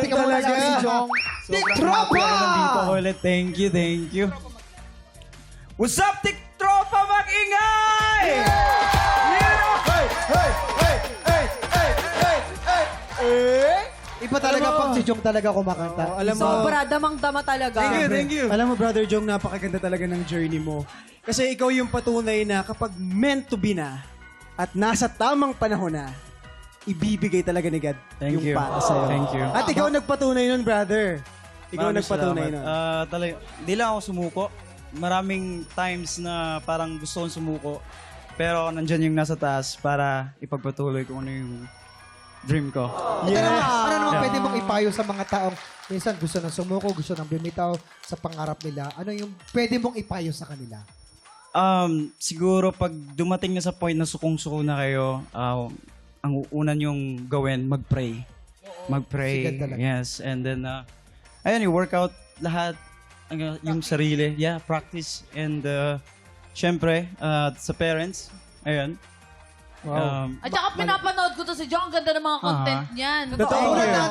Bumati ka muna talaga. si Jong. Tiktropa! Nandito ako ulit. Thank you, thank you. What's up, Tiktropa? Mag-ingay! Iba talaga pag si Jong talaga kumakanta. Alam mo, Sobra, damang-dama talaga. Thank you. alam mo, Brother Jong, napakaganda talaga ng journey mo. Kasi ikaw yung patunay na kapag meant to be na at nasa tamang panahon na, ibibigay talaga ni God Thank yung you. para sa'yo. Thank you. At ikaw nagpatunay nun, brother. Ikaw Maraming nagpatunay salamat. nun. Talaga, di lang ako sumuko. Maraming times na parang gusto kong sumuko. Pero nandyan yung nasa taas para ipagpatuloy kung ano yung dream ko. Ano naman pwede mong ipayo sa mga taong minsan gusto nang sumuko, gusto nang bumitaw sa pangarap nila? Ano yung pwede mong ipayo sa kanila? Siguro pag dumating na sa point na sukong-suko na kayo, ang una niyong gawin, mag-pray. Mag-pray. Sigat talaga. Yes. And then, ayun, i-workout lahat. Yung sarili. Yeah, practice. And, syempre, sa parents. Ayun. At saka pinapanood ko to si John. Ang ganda ng mga content niyan. Totoo.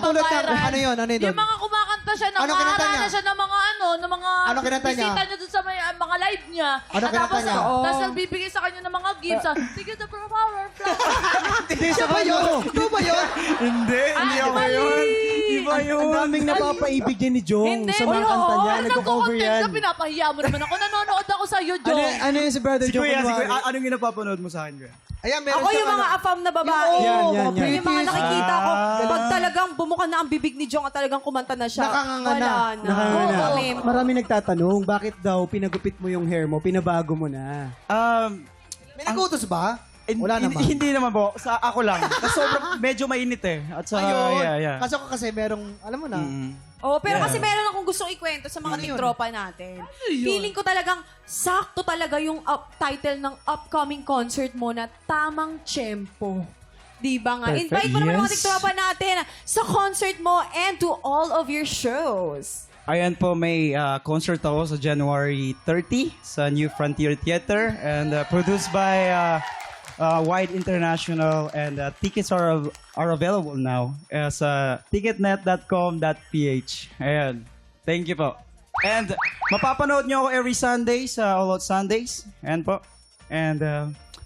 Tulad ng ano yun? Ano yun? Yung mga kumakanta siya, Ano kinanta nakaharana niya? siya ng mga ng mga Ano kinanta niya? bisita niya dun sa mga live niya. Ano At kinanta tapos, niya? tapos nagbibigay sa kanya ng mga gifts. Sige the power fly. Ito ba yun? Ito ba yun? Hindi ako mali! yun. Iba yun. Ang daming napapaibig niya ni Jong Hindi. sa mga kanta niya. Nagko-cover Nagko-content yan. ka, pinapahiya mo naman ako. Nanonood ako sa iyo, John. Ano yun si Brother Si Jong? Kuya, kunwari? anong yung napapanood mo sa akin, Kuya? Ayan, meron Ako siyang yung mga ano- afam na babae. Yan, yan, mga yan. Yung mga nakikita ko, Ah. pag talagang bumuka na ang bibig ni Jong at talagang kumanta na siya, Nakanganga na. wala na. Nakanganga na. Oo, ma'am. Marami nagtatanong, bakit daw pinagupit mo yung hair mo, pinabago mo na? May nagutos ba? Wala naman. Hindi naman po. Sa ako lang. Kasi sobrang medyo mainit eh. At sa, Ayun. yeah. Kasi ako kasi merong, alam mo na, Oh, pero Yeah. kasi meron akong gustong ikwento sa mga Ano yun? tiktropa natin. Feeling ko talagang sakto talaga yung title ng upcoming concert mo na Tamang Tiyempo. Di ba nga? Perfect. Invite mo naman mga Yes. tiktropa natin sa concert mo and to all of your shows. Ayan po, may concert ako sa January 30 sa New Frontier Theater and produced by Wide International and tickets are available now sa ticketnet.com.ph. Ayan. Thank you po. And mapapanood nyo ako every Sunday sa All Out Sundays. Ayan po. And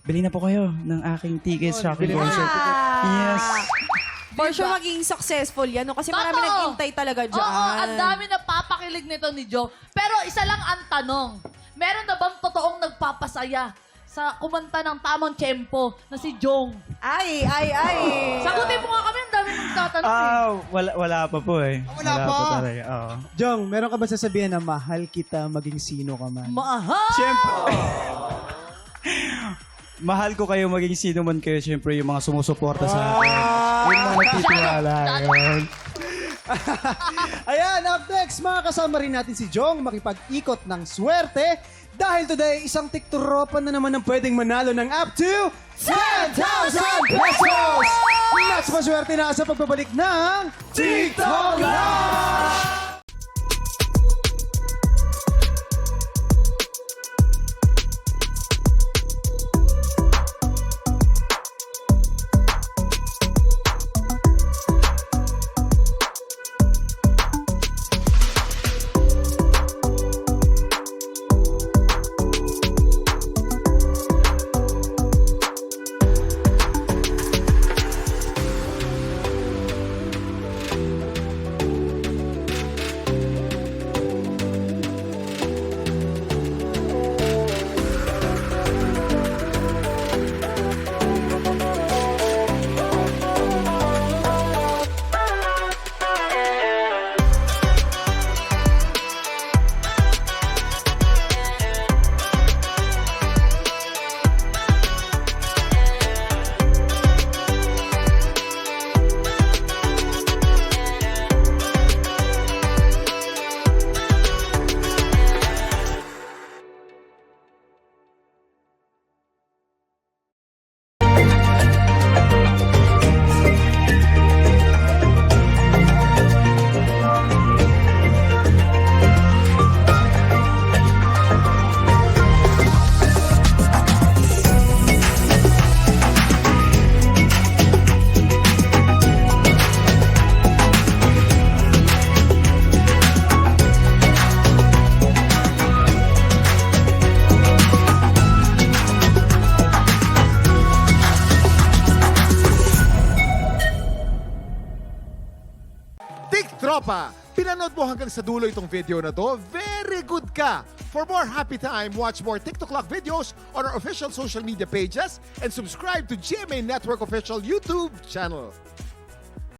bili na po kayo ng aking tickets sa aking concert. Yes. For sure maging successful yan. No? Kasi marami Totoo. naghintay talaga dyan. Oo, ang dami na papakilig nito ni John. Pero isa lang ang tanong. Meron na bang totoong nagpapasaya sa kumanta ng tamang tempo na si Jong? Ay. Sagutin mo nga kami, ang dami nang tatanong eh. Wala pa po eh. Wala pa? talaga. Oo. Jong, meron ka ba sasabihan na mahal kita maging sino ka man? Mahal! Siyempre. Mahal ko kayo maging sino man kayo. Siyempre yung mga sumusuporta sa akin. Yung mga nagtitiwala. Yun. Ayan, up next, mga kasama rin natin si Jong makipag-ikot ng swerte dahil today, isang tiktropa na naman ang pwedeng manalo ng up to 10,000 pesos! Mas maswerte na sa pagbabalik ng TikTok Live! pa, pinanood mo hanggang sa dulo itong video na to, very good ka! For more happy time, watch more TikTok Clock videos on our official social media pages and subscribe to GMA Network official YouTube channel.